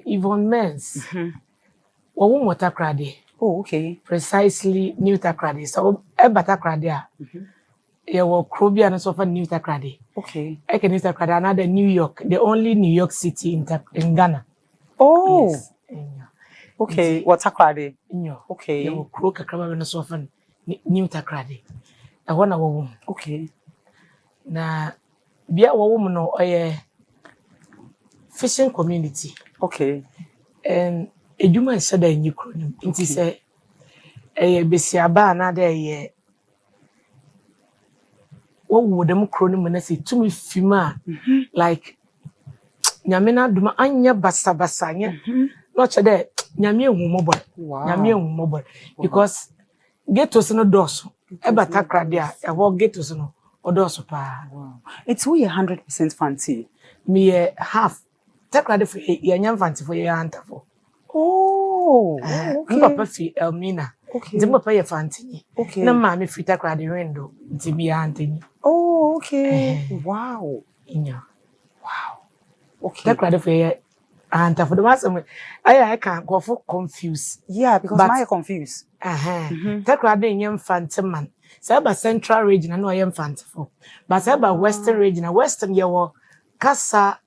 Yvonne Menz. Wo Takrade. Oh, okay. Precisely New Takrade. So eba Takrade. Yeah, well, Krobia and so for New Takrade. Okay. I can New Takrade, another New York, the only New York City in Ghana. Oh. Yes. Okay. What Takrade? Okay. Yeah, well, Kroka Kraba and so for New Takrade. I want a woman. Okay. Na bia wo woman no fishing community. Okay. And eduma is said in Ukraine. Nti say besiaba na dey wo wo dem kro no mu na say tumi fima like nyame na duma anya basa basa nya no che dey nyame ehumobor nyame ehumobor because getos no doso e bata krade a wo getos no odoso pa. Wow. It's we 100% fancy. Me half takrade for yanya fancy for your hunter for. Oh, okay. Papa fi Elmina. Okay. Nti papa ye fanti. Okay. Na ma me fita krade window nti bi antini. Oh, okay. Wow. Inya. Wow. Okay. That crowd for you and for the mass I can't go for confused. Yeah, because I confused. That crowd in young phantom man. Say about central region, I know I am phantom for. But say about western region, western you were Casa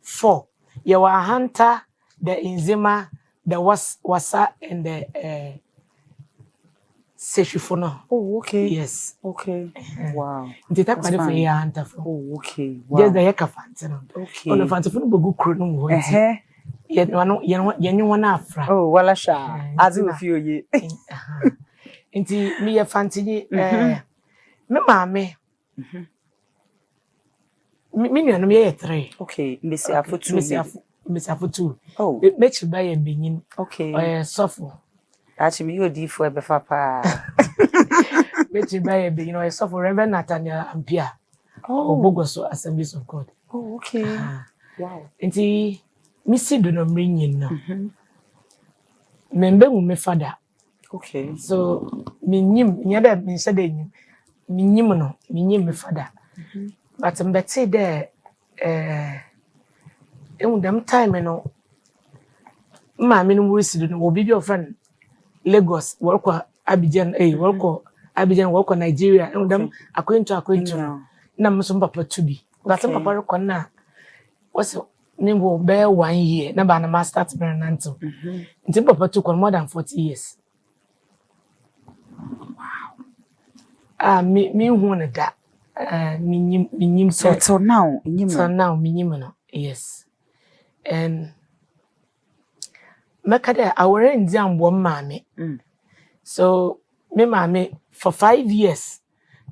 4. You were Hunter, the Inzima, the Wasa and the Seshifono. Oh, okay. Yes. Okay. Wow. Did that crowd for you Hunter for? Oh, okay. Wow. Just the Yaka phantom. Okay. On the phantom for go croon. You want afra. Oh, well, I shall. As if you Inti me a fancy me mame. Me no me 3. Okay, Miss Afutu. Miss Afutu. Oh, it makes you buy a benin. Okay. Suffer. Actually, you D for Befa. Makes you buy a benin or suffer Reverend Nathaniel Ampia. Oh, Bogoso Assemblies of God. Oh, okay. Wow. Inti Missy do not bring in now. Member me father. Okay. So minim nyada me said minim no minim me father. But I'm better there in them time no ma me no worry no obi your friend Lagos work Abidjan work Nigeria and them akwentu na me so papa to be. But some papa record na what's nimbo bear 1 year na ba na master start Bernanto. Nti papa took on more than 40 years. Wow. Me who that. Minim so now minim no. Yes. And makade awore ndiambo mame. So me mame for 5 years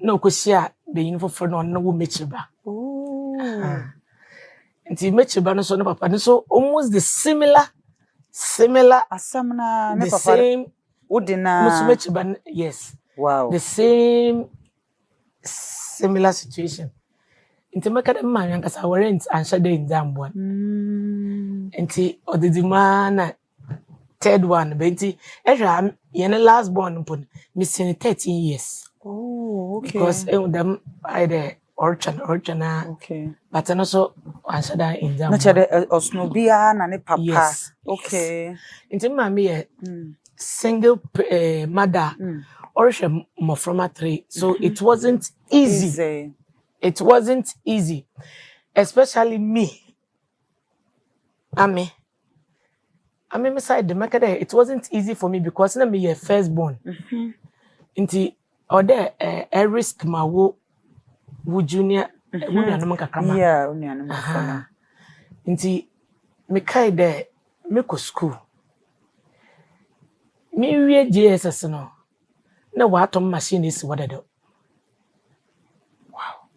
no kosia be yin for no no wo mechiba. Oh. Nti mechiba no so no papa no so almost the similar asamna the papa same udina yes. Wow. The same similar situation. Nti makade mama nkasa warrant answer dey ndambo. Nti odidima na third one benti ehwa yene last born mpon missing 13 years. Oh, okay. Because them either orchan okay. But also answer that in ndambo. Na chede osnobia na ne papa. Yes. Okay. Nti mama single mother or from 3. So it wasn't easy. It wasn't easy. Especially me. I mean, beside the market, it wasn't easy for me because I'm a firstborn. Inti or there a risk my wo junior yeah, unya inti me kai there me ko school. Me wie JSS no. Na what machine is what I do. Wow.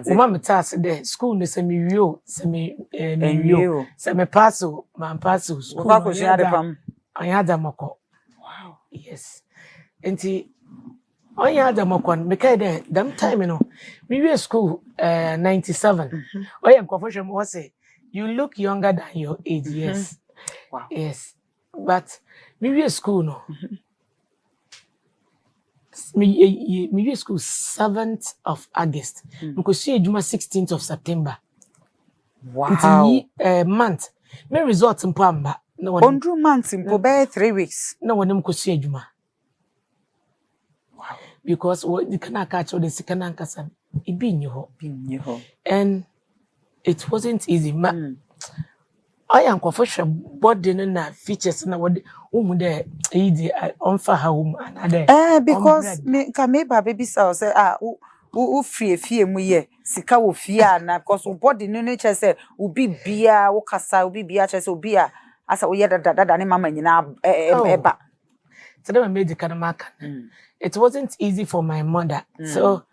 Uma me task there school ne se me wio se me wio se me passo man passo school. Anya mako. Wow. Yes. Enti anya mako me kai there them time no me wio school 97. Oya confession was say you look younger than your age. Yes. Wow. Yes. But me school no. Me school 7th of August. Because she Juma 16th of September. Wow. Month. Me resort in Pamba. No one. Ondru months in Pobe 3 weeks. No one could see Juma. Wow. Because what you cannot catch all the second anchor, it be new. And it wasn't easy. I am confession body na features na what there easy on for home another. Because me baby say wo fie mu ye sika wo fie na because wo body no nature say obi bia wo kasa obi bia che say obi a asa wo ye dada ne mama nyina eba. So then I made the kanamaka. It wasn't easy for my mother. So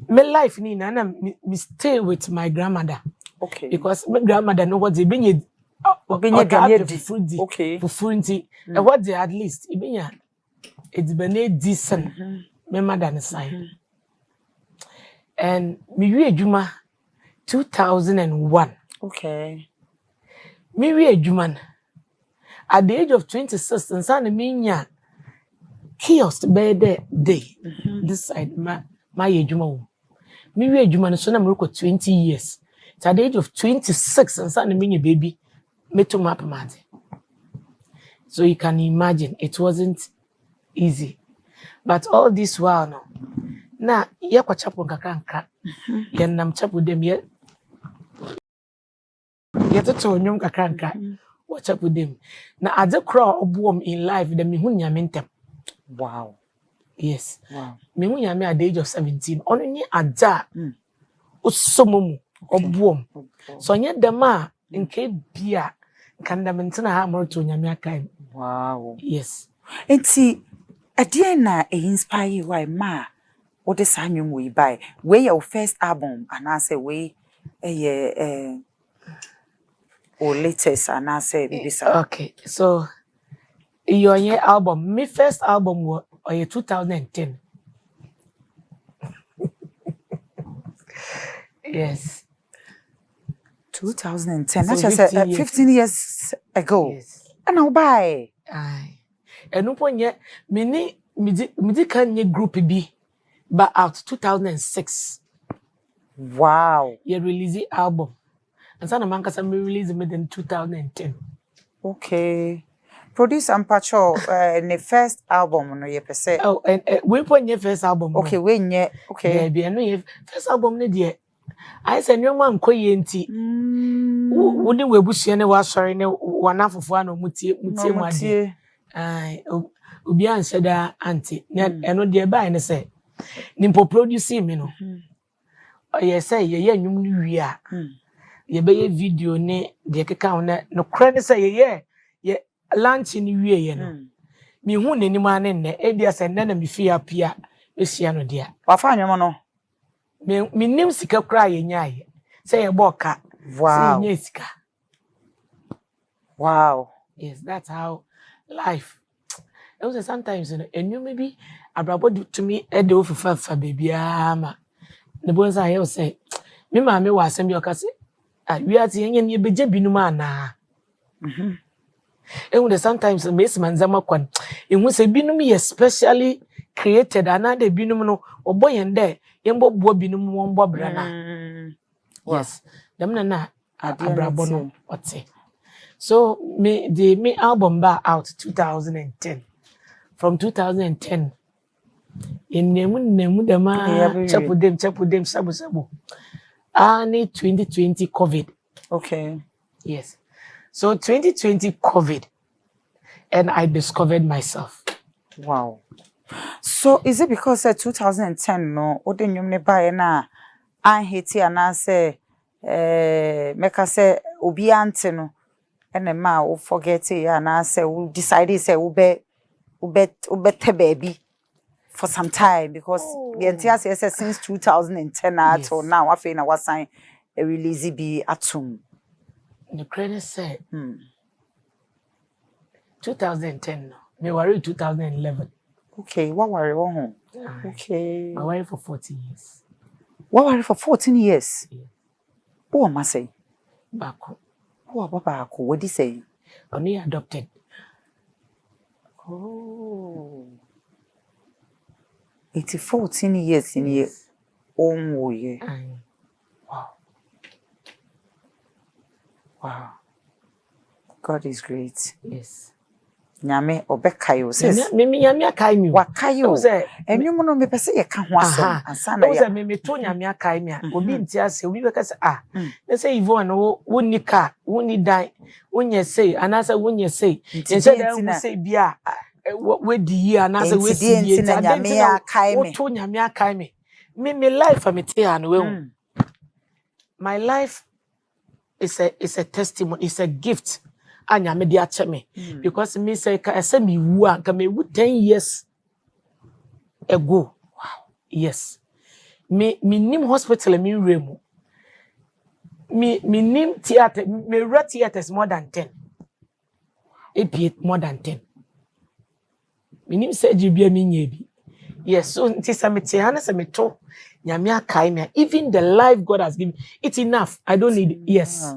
my life ni na me stay with my grandmother. Okay. Because my grandmother know what they been okay. For fruity. And what they at least it's been decent. My mother side. And me Juma 2001. Okay. Me Juma at the age of 26 and son me kiosk bed day. This side my Juma. Me Juma so na 20 years. So at the age of 26 and son me baby. Meto map mad. So you can imagine it wasn't easy. But all this while no. Na ye kwa chapo kakranka. Ye nam chapo dem ye. Ye toto nyum kakranka. Wa chapo dem. Na ade kra obuom in life dem hu nyame ntem. Wow. Yes. Wow. Me hu nyame at the age of 17. Ono ni ada. Osomomu obuom. So nye dem a nke bia kandamentina ha morto nyame akai. Wow. Yes. Enti adie na inspire why ma what the sanyum we buy where your first album and I say we or latest and I say bibisa. Okay. So your album, my first album was 2010. Yes. 2010. So That's just 15 years ago. Yes. And I'll buy. Aye. And no point yet, me can group be but out 2006. Wow. You release the album. And Sana Manka me release it in 2010. Okay. Produce and Pacho the first album no ye per se. Oh, and we point your first album. Okay, when ye okay. Be no first album ne dear. I said no man koye nti. Wodi we busua ne wa sori ne wanafofo ano mutie mu ade. Ai obi anse da anti. Eno de ba ne say. Nimpo produce me no. Oye say ye nwum no wi a. Ye be ye video ne de keka ho no kra ne say ye lunch ni wie ye no. Me hu nanim ane ne e bia say na me fi apia esia no de a. Wa fa anwom no. Me nim sika kra ye nyaaye. Say ye boka. Wow. Say ye sika. Wow. Yes, that's how life. Also sometimes and you maybe abrabo to me e de ofufa baby ama. Ne bonza he say me ma me wa asem bi okase wi ati yenye ne beje binum ana. And sometimes the Miss Manzama kwan. In which a binum is specially created another binum no or boy and there, yambo bo binum one bobrana. Yes, them na abrabono what's it. So me album bar out 2010. From 2010. In nemu dema chapu dem sabu. Ani 2020 COVID. Okay. Yes. So 2020 COVID, and I discovered myself. Wow. So is it because 2010 no ode nyum ne bae na an hiti ana say meka say obi ante no ene ma wo forget ya na say we decide say we te baby for some time because the entire say since 2010 until now I feel na was sign a release be atum. The credit said 2010. Me worry 2011. Okay, what worry one? Okay. I worry for 14 years. What worry for 14 years? Yeah. Who am I say? Baku. Who am Baku? What did you say? Only adopted. Oh. 14 years in here. Oh yeah. Wow. Wow. God is great. Yes. Nyame obekayo sis. Me nyame akai mi. Wakayo. Enwum no me pese ye ka ho asem ansana ya. Wo me to nyame akai mi a obi nti ase obi be ka say na say Yvonne wo ni car, wo ni dan, wo nye say anasa wo nye say. Ense da wo say bia we di yi anasa we si di enti nyame akai mi. Wo to nyame akai mi. Me life am te ha no we. My life is a testimony, it's a gift. Anya me dia che me because me say ka say me wu anka me wu 10 years ago. Wow. Yes. Me nim hospital me remu. Me nim theater, me read theaters more than 10. More than 10. Me nim surgery bia me nya bi. Yes, so nti say me te ana say me to nyame akai me even the life God has given it's enough. I don't need yes.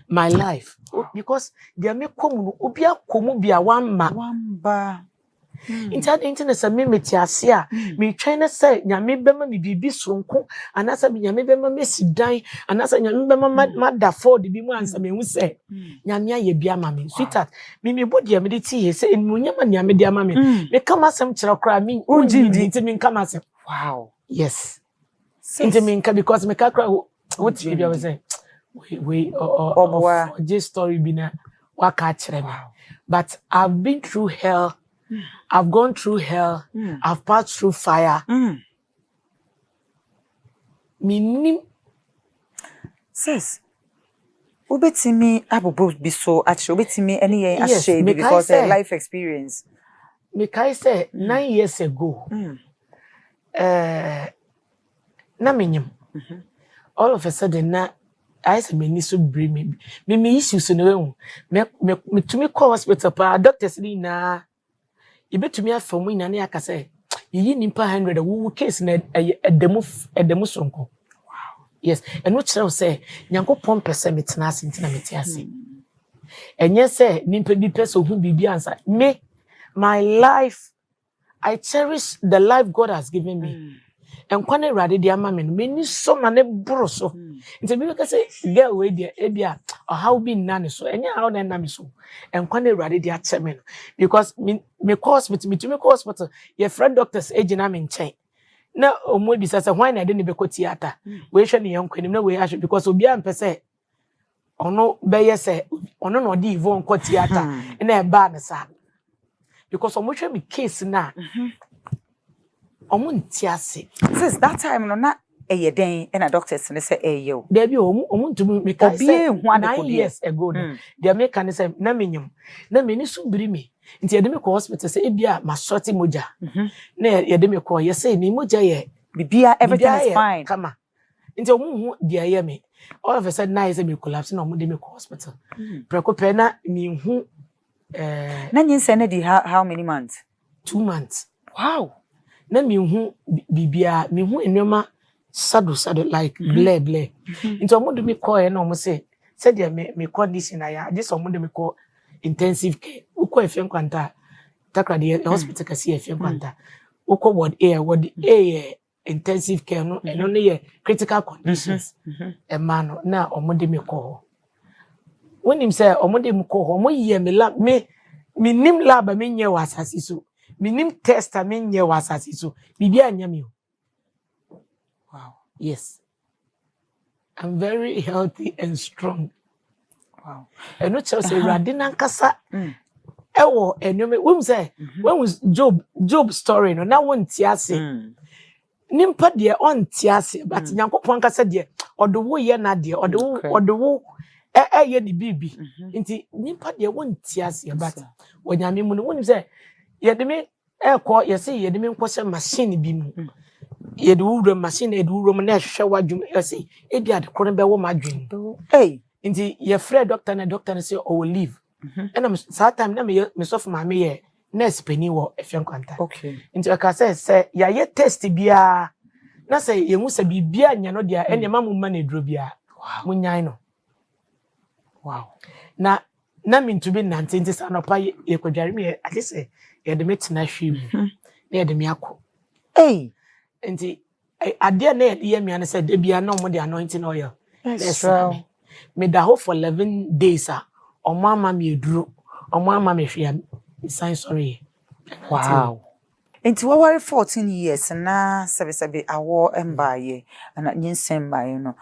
My life because they me komu obi akomu bia wamba internet say me metiase a me twene say nyame bema me bibi sonko anasa me nyame bema me sidan anasa nyame bema mada for de bi mu ansa me hu say nyame aye bia ma me sweetheart me body am de tie say munyama nyame de ama me me kama sem kira kra me unjindi nti me kama sem wow yes nti me nka because me ka kra what you be say we just story bina waka kire me but I've been through hell. I've gone through hell. I've passed through fire. Minim says ubetimi abobo bi so actually ubetimi any shade because life experience. Me kai say 9 years ago. Na minim. All of a sudden na I say me ni so bring me issues no me to me call hospital pa doctors ni na ibetumi afamu ina na aka say yi nimpa 100 wo case na edemu sonko wow yes eno kire say nyankopon pese metena ase ntina metiase enye say nimpa bi pese ohu bibi ansa me my life I cherish the life God has given me and kwane rade dia ma me no meni so ma ne bro so nti bi ka say girl we dia e bia how be nane so enye how na na me so and kwane rade dia che me no because me course me hospital your friend doctors agina me nchen na omo bi say why na de ne be ko theater we hwe ne yankwanim na we ahwe because obi am pese ono be yes ono no di Yvonne ko theater na e ba ne sa because omo hwe me case na omuntiase since that time no na eye den and a doctor say yo there be omuntu me ka say 9 years ago there me kan say na menyum na meni so biri me nti ye de me ko hospital say e bia ma short moja na ye de me ko ye say me moja ye bibia everything is fine kama nti omu dia ye me all of a sudden na say me collapse na omu de me ko hospital preko pe na me hu na nyin say na di how many months 2 months wow na me hu bibia me hu enema sado like bleh into omodo me call na omo say dia me condition aya this omodo me call intensive care uko efe kwanta takra the hospital kasi efe kwanta uko ward A intensive care no eno ne ye critical conditions e man na omodo me call when him say omodo me call omo ye me lab me nim lab me nye wasasi so minim test amenye wasasi so bibi anyame wow yes I'm very healthy and strong wow and no tell say radina nkasa ewo enome we say when was job story no na won tiase nimpa de on tiase but nyankopon nkasa de odowo ye na de odowo ye di bibi nti nimpa de won tiase but wonyame mu no won say yedeme eko yesi yedeme nkwose machine bi mu yedu machine edu mu na hwehwe wadwum yesi e bia de kono be wo madwen nti ye frɛ doctor na say o will leave and am that time na me so for ma me ye nurse pani wo efe nkwanta okay nti aka say ya ye test bia na say ye hu say bibia nya no dia ene ma mu ma na eduro bia munyan no wow na me to be 19 sanopa ye kwadware me at least ye de metina hwim na ye de me akọ nti ade na ye de me an say de bia na mo de anointing oil that's right me da ho for 11 days omo ama me eduro omo ama me hwe sign sorry. Wow. Into what 14 years na sebe awo embaye na nyinsem baye no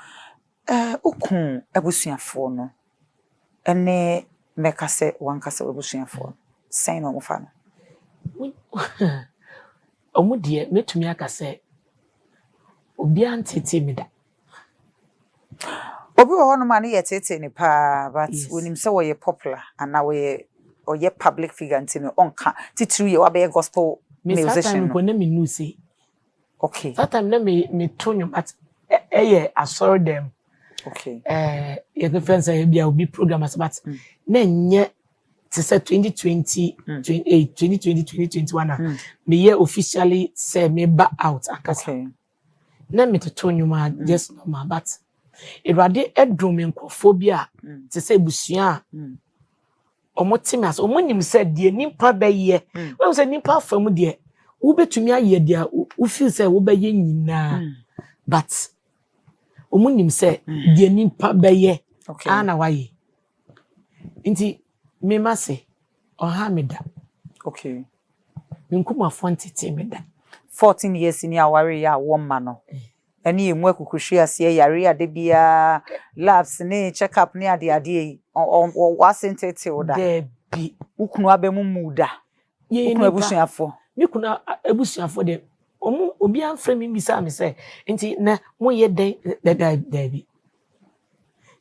ukun ebusuafo no ene meka se wankase ebusuafo sen no mofa no omu de metumi aka se obi antete me da obi wo no ma ne yetete ni pa but wonim se wo ye popular and now we or ye public figure ntino onka titru ye wa be gospel musician no me nu say okay that time na me tonyo but asori dem okay ye the friends say bia obi program as but na nye to say 2020 2021 me ye officially say me back out akasa okay na me to tonyo ma just normal but Erade edrum nkofobia to say busua omotim as omonim said de nimpa beye when say nimpa fam de wo betumi aye de wo feel say wo beye nyina but omonim say de nimpa beye ana waye nti me ma say oha me da okay nkuma fontete me da 14 years ni aware ya wo ma no eni emu akukuhwe ase yare ade bia labs ne check up ne ade o wasentete oda de bi ukunu abemu muda ukunu abusuafo mi kuna abusuafo de obi anfrɛ mi bisa me sɛ nti na mo ye den da bi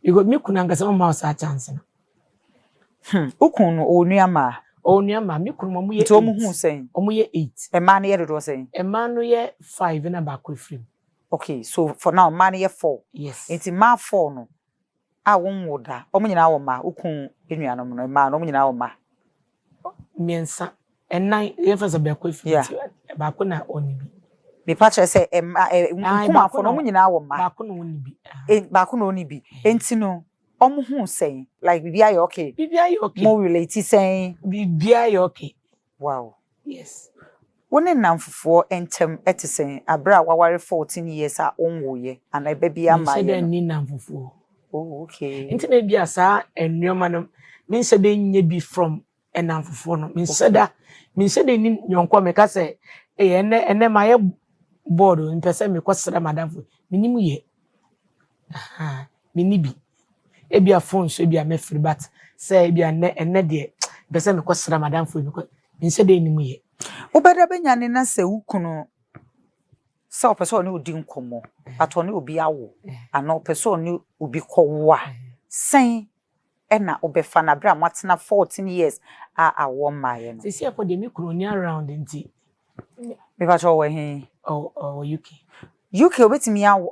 because mi kuna ngasa mo sa chance na ukunu onuama mi kuna mo ye to mo hu sen omo ye 8 e ma ne ye dodo sen e ma no ye 5 na ba ko free. Okay, so for now, man ye 4. Yes. It's ma 4 no. A won woda. Omo nyina wo ma, ukun enuanom no ma no omo nyina wo ma. Miensa. Enan ye fa be akwa ba ko na oni bi. Me pa chere say nkuma afo no omo nyina wo ma. Ba ko na oni bi. Ba ko na oni bi. Enti no omo hu say like bibia ye okay. Bibia ye okay. Mo relate say bibia ye okay. Wow. Yes. Wone namfofo entem etisen abra waware 14 years a onwoye and ebe bia ma ye no. Ni namfofo. Oh okay. Enti na bia sa ennuoma no me se de nye bi from enamfofo no. Me se de ni nyonko me ka se ene ma ye board mpese me kwesere madamfo. Minimu ye. Aha. Mini bi. E bia phone so bia me free but say bia ene de mpese me kwesere madamfo me se de nimu ye. Obeda benyane na se ukunu se opeso ni odi nkomo ato ni obi awo ana opeso ni obi kowa sen na obefa na bra matena 14 years awo maye no se for the microni around nti me ba cho we hin UK obetimi awo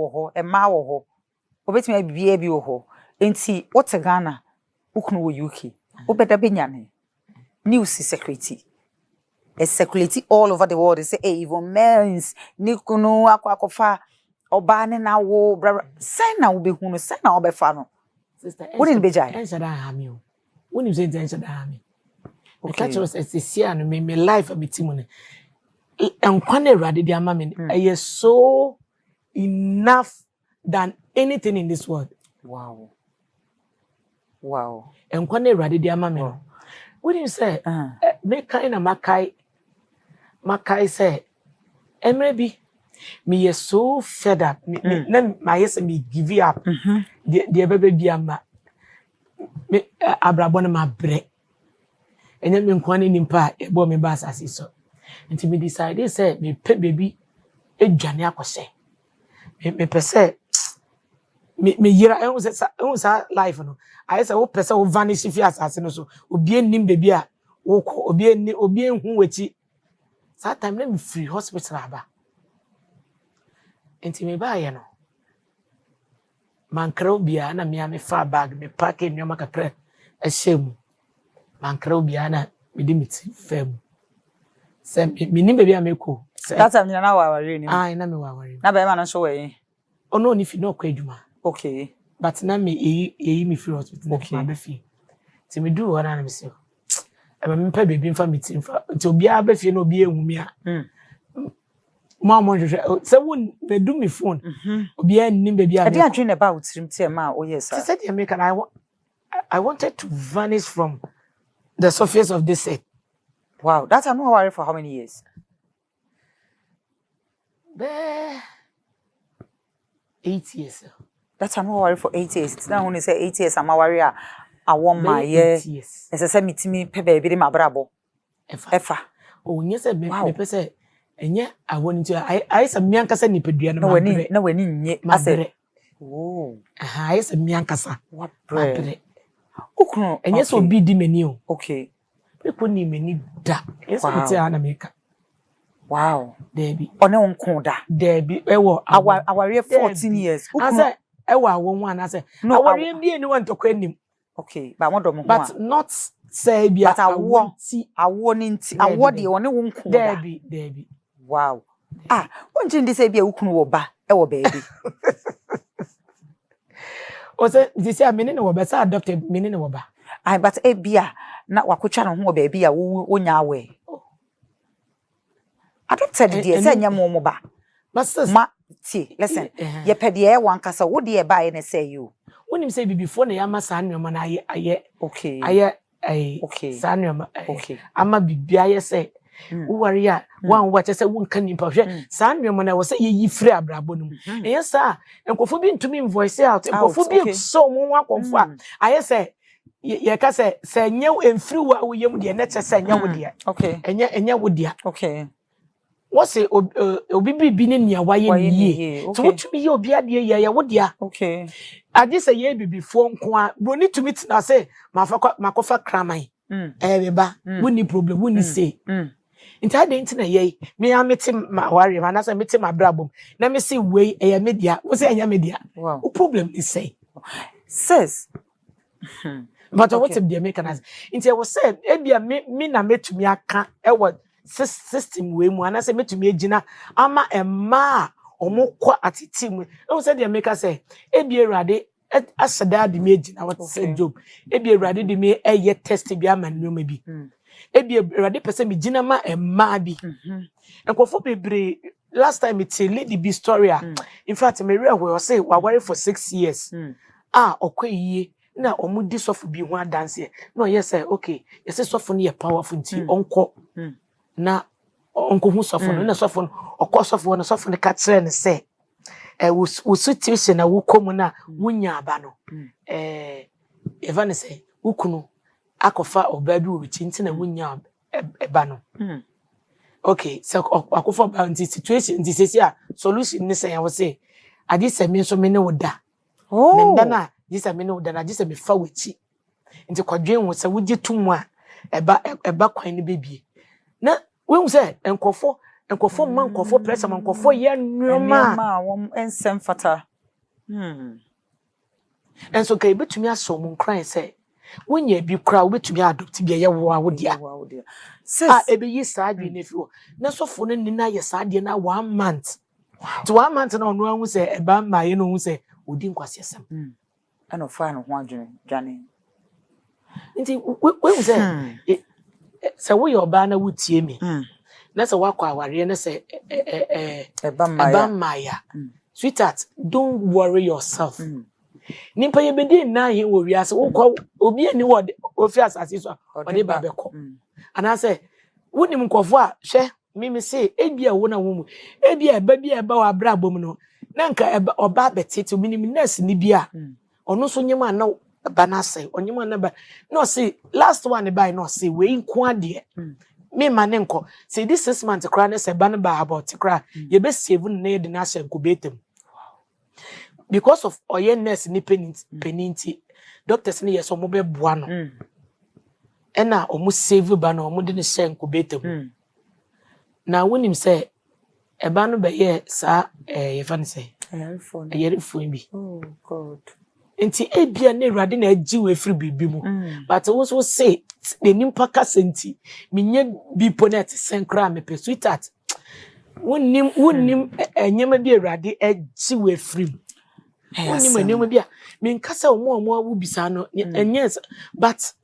ho e ma wo ho obetimi bibia bi wo ho nti what Ghana ukunu wo UK obeda benyane news security circulate all over the world. They say, hey, Yvonne Menz, Nikunu, Akwakofa, Obane na wo, sign na ube hunu, sign na obe fano. Sister, what in Bejai? Answer that, Hammy. When you say answer that, Hammy. The catcher was as this year and me life a bit timone. And Kwane Radi, dear mammy, I so enough than anything in this world. Wow. Wow. And Kwane Radi, dear mammy. What do you say? Make kind of Makai say, and maybe me is so fed up. My yes, me give you up. The baby be a me abrabona my break. And then me kwani nimpa e bo me bass as so. And to me decide say me pet baby e dwane akose. Me pese me yira e say life no. I say wo pese wo vanish fi asase no so. Obi enim baby a wo obi enhu wachi. That time let me free hospital aba. Enti me ba ye no. Mankra obia na me fa bag me pack nyoma kakra a shame. Mankra obia na me di miti fam. Se me ni baby ameko. That time na waware ni. Ah, na me waware. Na be ma no so we. Ono ni fi no kwa adwuma. Okay. But na me eyi me free hospital na be fi. Ti me do wana na me se. Me mpa baby mfa meeting fa nti obi a ba fie no obi ehumi a Mama say won be do me phone. Obi anim baby I didn't dream about trim ma oh yes sir. She said I wanted to vanish from the surface of this earth. Wow, that's no worry for how many years? 8 years. That's no worry for 8 years. Now when you say 8 years, I'm a warrior. I want my year. Yes. As I said, meet me, baby, my bravo. Efa. Oh, yes, me say, and yeah, I want to. I said, Miankasa Nipedia. No, when in I said, oh, I said, Miankasa. What bread? Okay, and yes, will be the menu. Okay. People need me that. Yes, I'll make. Wow, Debbie. On no conda. Debbie, our 14 years. I said, one. I said, no, I won't be anyone to quit him. Okay, but not say, but I want the only one. Debbie. Wow. Ah, one thing they say be a ukunoba, baby. O say, this year, meaning of better adopted meaning of ba. I but a beer, not wakuchan on baby, a woo way. Adopted dear, send your momoba. Masters, listen, ye pedia one casa, what dear buy and say you. When him say before the Yama Sanium and I okay, okay, Sanium, okay, I'ma be I say, warrior, one what I said, one can you push Sanium when I was say ye free abrabonum. Yes, sir, and Kofubin to me voice out, and Kofubin so more confirm. I say, ye can say, you and through what we young dear, let's say, you okay, and ya would dear, okay. What's it? Obi be in your way ye. To what to be your beard, ya would ya. Okay. I just a year before, we need to meet now. Say, Makofa crammy. Eba, wouldn't problem, wouldn't say. Entire the internet, ye. Me, I met him, my warrior, and as I met him, my brabum. Let me see, way a media. What's a media? Wow. What problem is say? Says. But what's the American? Into I was said, Ebia, me, na met to me, I can't, system we mu anase metumi agina ama emma omukwa atitim e say dey make say ebi erade asada de me agina what say job ebi erade de me eye test bi amanuma bi ebi erade pese me gina ma emma bi enkofo bebre last time it lady be story in fact me real we say we worry for 6 years okwaye na omudi sofu bi ho dance no yes say okay yes sofu no ye powerful nti onko na onko hu sofo no na sofo no okosofo no sofo ne ka kire ne se wo situation na wo komu na wunya aba no Yvonne say ukunu akofa obabi wo bichi nti na wunya eba no okay so akofa ba nti situation nti sesi a solution ne say ya wo say adi se me so me ne woda nda na di se me ne woda na di se me fa wechi nti kwadwen wo se wugi tumu a eba kwan ne bebie na we say enkofo man nkofo pressure man nkofo ye nneoma won ensem fata enso kai betumi aso mun kran say wonya bi kra wo betumi adopt bi ye wo awodia ebe yi saadwe na fi wo na sofo no ni na ye saade na 1 month to 1 month na onu anwu say eba ma ye no hu say odi nkwase asem ana fa no ho adwene dwane nti we say so we your ba na wutie me na say wakwa aware na say eba maya sweetheart don't worry yourself nimpa ye bedi na he wo wiase wo obi ani wo ofi asase so ode ba beko ana say wonim nkofo a hwe mimi say ebia wo na wo mu ebia eba bia eba wa bra bom no na nka eba oba betete minim nurse ni bia ono so nyema na bana say onyema na ba no say last one by no say we nko ade me mane nko say this 6 months kra na say ban ba about kra ye be save na de na say nkubetem because of oyenness ni peninti doctors ni yeso mo be boa no ena omu save ba no omu de ne say nkubetem na wonim say eba no be ye sa Yvonne say ayerefo bi oh god enti ebia na Awurade na agiwe free bibi mu but wo so say the nimpa kasenti menye bipo na te senkra me pe sweetheart wonim enyema bi Awurade agiwe free wonim enyema bi a me nkasa omo awu bisa no enyes but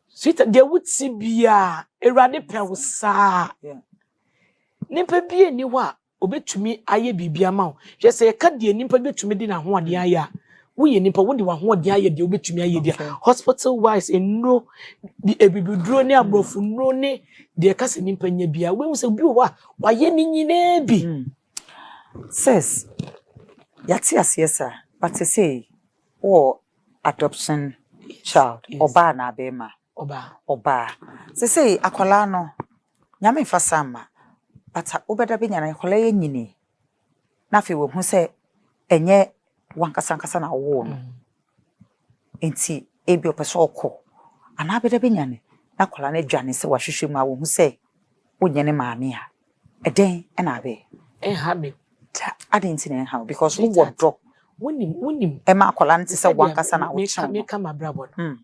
sweetheart there would see bia Awurade pe wo saa nimpa bi eni ho a obetumi aye bibia ma wo je se ye ka de nimpa betumi di na ho ade aye a wo ye nimpa wo de wa ho ade aye de obetumi aye de hospital wise enro di ebibiduro ne abrofu nro ne de ka se nimpa nya bia we se bi wo a wa ye ni nyina bi says yati asiesa but to say adoption child oba na abema oba say akola no nyame fasama but obeda be nyana akola ye nyini na fe wo hu se enye wankasa na wo no enti ebi opeso okọ ana beda be nyane na akola na dwane se wahwehwe mu a wo hu se wonyene maame a eden na abe ha me I didn't know how because who would drop winning Emma Colanti said one casana me come my brother.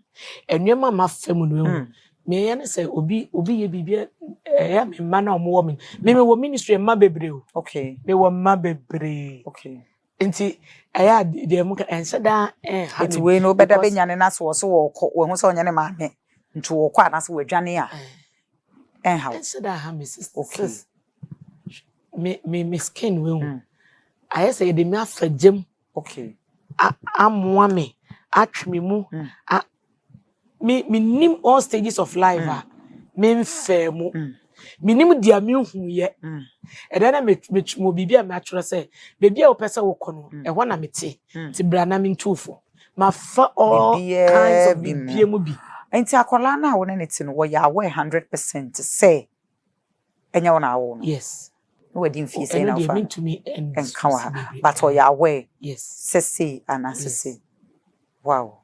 And your mamma feminine me and say obi ye bibia me man or woman. Me were ministry and mabebre. Okay. Me were mabebre. Okay. Enti I had the muka and said that it's way no better than yan and us was so when was on your man into a quite as we're Jania. And how said that Mrs. Okay. Me skin will. I say the me afa jam. Okay. Am me atch me mu. Me nim all stages of life. Me fair mu. Me nim dia me hu ye. E then me bibia me atwere say baby a opese wo kono e ho na me te. Ti bra na me ntufo. Ma fa all kinds of bibia mu bi. Enti akola na wo ne ti no wo ya 100% say enya wo na wo. Yes. We didn't feel say now to me and but or your way yes say and say wow